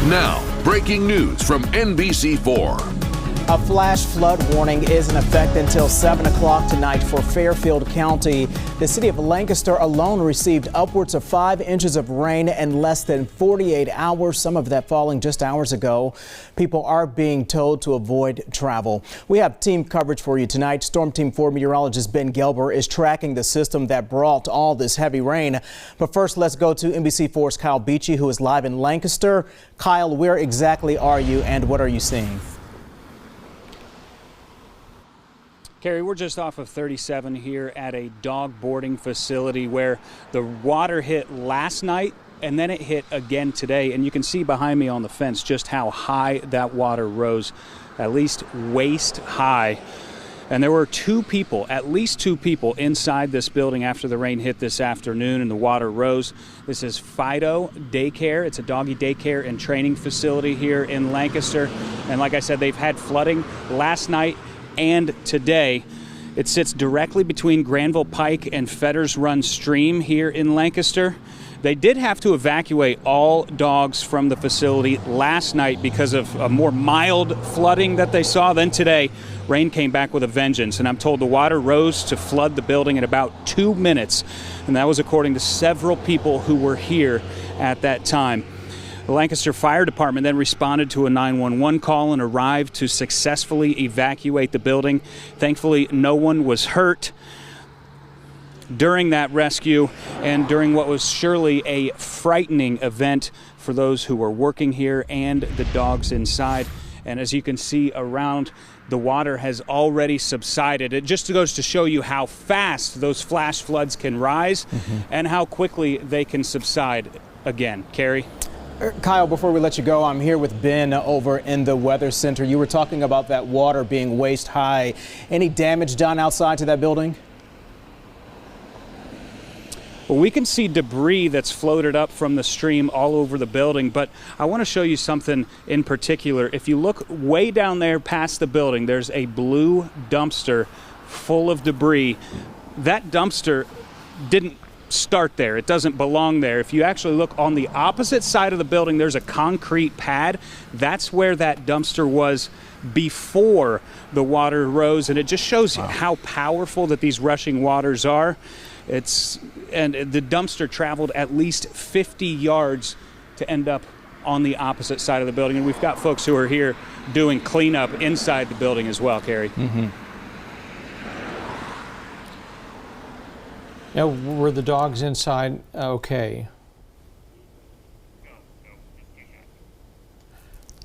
Now, breaking news from NBC4. A flash flood warning is in effect until 7 o'clock tonight for Fairfield County. The city of Lancaster alone received upwards of 5 inches of rain in less than 48 hours, some of that falling just hours ago. People are being told to avoid travel. We have team coverage for you tonight. Storm Team 4 meteorologist Ben Gelber is tracking the system that brought all this heavy rain. But first, let's go to NBC4's Kyle Beachy, who is live in Lancaster. Kyle, where exactly are you and what are you seeing? Carrie, we're just off of 37 here at a dog boarding facility where the water hit last night and then it hit again today. And you can see behind me on the fence just how high that water rose, at least waist high. And there were at least two people inside this building after the rain hit this afternoon and the water rose. This is Fido Daycare. It's a doggy daycare and training facility here in Lancaster. And like I said, they've had flooding last night and today. It sits directly between Granville Pike and Fetters Run Stream here in Lancaster. They did have to evacuate all dogs from the facility last night because of a more mild flooding that they saw. Then today, rain came back with a vengeance, and I'm told the water rose to flood the building in about 2 minutes, and that was according to several people who were here at that time. The Lancaster Fire Department then responded to a 911 call and arrived to successfully evacuate the building. Thankfully, no one was hurt during that rescue and during what was surely a frightening event for those who were working here and the dogs inside. And as you can see around, the water has already subsided. It just goes to show you how fast those flash floods can rise and how quickly they can subside again. Carrie? Kyle, before we let you go, I'm here with Ben over in the Weather Center. You were talking about that water being waist high. Any damage done outside to that building? Well, we can see debris that's floated up from the stream all over the building, but I want to show you something in particular. If you look way down there past the building, there's a blue dumpster full of debris. That dumpster didn't start there. It doesn't belong there. If you actually look on the opposite side of the building, there's a concrete pad. That's where that dumpster was before the water rose, and it just shows you how powerful that these rushing waters are. And the dumpster traveled at least 50 yards to end up on the opposite side of the building. And we've got folks who are here doing cleanup inside the building as well, Carrie. Now, were the dogs inside okay?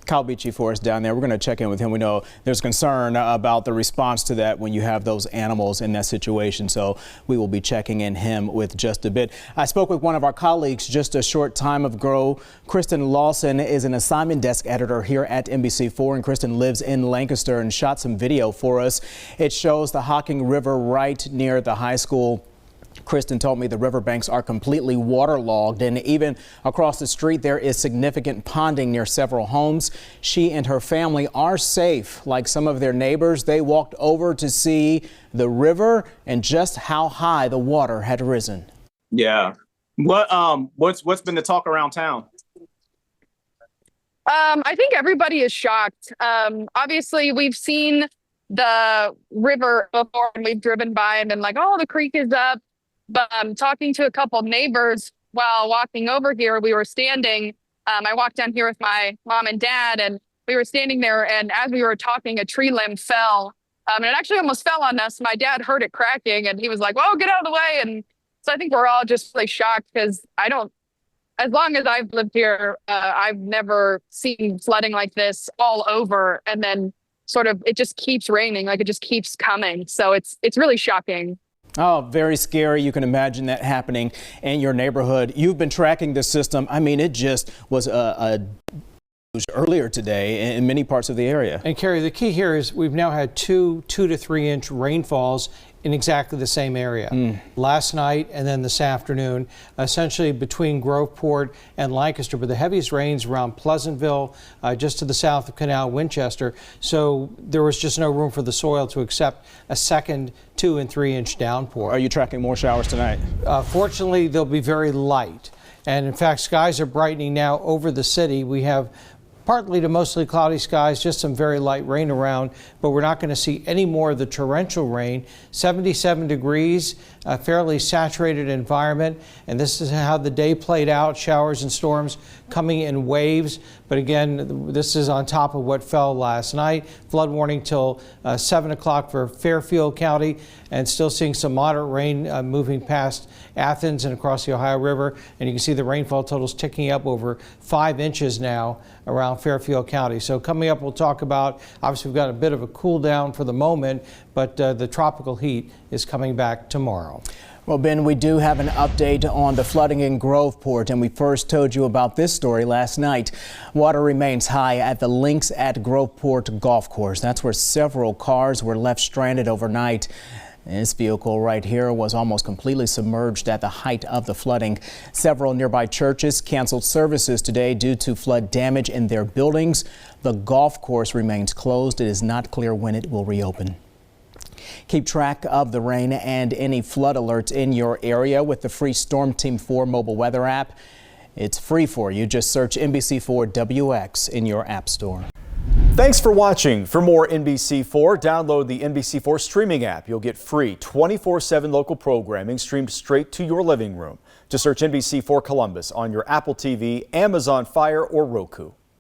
Kyle Beachy for us down there. We're going to check in with him. We know there's concern about the response to that when you have those animals in that situation. So we will be checking in him with just a bit. I spoke with one of our colleagues just a short time ago. Kristen Lawson is an assignment desk editor here at NBC4, and Kristen lives in Lancaster and shot some video for us. It shows the Hocking River right near the high school. Kristen told me the riverbanks are completely waterlogged, and even across the street there is significant ponding near several homes. She and her family are safe. Like some of their neighbors, they walked over to see the river and just how high the water had risen. Yeah. What's been the talk around town? I think everybody is shocked. Obviously, we've seen the river before and we've driven by and been like, oh, the creek is up. But talking to a couple of neighbors while walking over here, we were standing. I walked down here with my mom and dad, and we were standing there. And as we were talking, a tree limb fell. And it actually almost fell on us. My dad heard it cracking, and he was like, "Whoa, get out of the way!" And so I think we're all just really shocked because as long as I've lived here, I've never seen flooding like this all over. And then sort of it just keeps raining, like it just keeps coming. So it's really shocking. Oh, very scary. You can imagine that happening in your neighborhood. You've been tracking this system. I mean, it just was a earlier today in many parts of the area. And Carrie, the key here is we've now had 2 to 3 inch rainfalls in exactly the same area. Last night and then this afternoon, essentially between Groveport and Lancaster, but the heaviest rains around Pleasantville, just to the south of Canal Winchester. So there was just no room for the soil to accept a second 2 and 3 inch downpour. Are you tracking more showers tonight? Fortunately, they'll be very light. And in fact, skies are brightening now over the city. We have partly to mostly cloudy skies, just some very light rain around, but we're not going to see any more of the torrential rain. 77 degrees, a fairly saturated environment, and this is how the day played out. Showers and storms coming in waves, but again, this is on top of what fell last night. Flood warning till 7 o'clock for Fairfield County, and still seeing some moderate rain moving past Athens and across the Ohio River, and you can see the rainfall totals ticking up over 5 inches now around Fairfield County. So coming up, we'll talk about, obviously we've got a bit of a cool down for the moment, but the tropical heat is coming back tomorrow. Well, Ben, we do have an update on the flooding in Groveport, and we first told you about this story last night. Water remains high at the Links at Groveport golf course. That's where several cars were left stranded overnight. This vehicle right here was almost completely submerged at the height of the flooding. Several nearby churches canceled services today due to flood damage in their buildings. The golf course remains closed. It is not clear when it will reopen. Keep track of the rain and any flood alerts in your area with the free Storm Team 4 mobile weather app. It's free for you. Just search NBC4 WX in your app store. Thanks for watching. For more NBC4, download the NBC4 streaming app. You'll get free 24/7 local programming streamed straight to your living room. Just search NBC4 Columbus on your Apple TV, Amazon Fire, or Roku.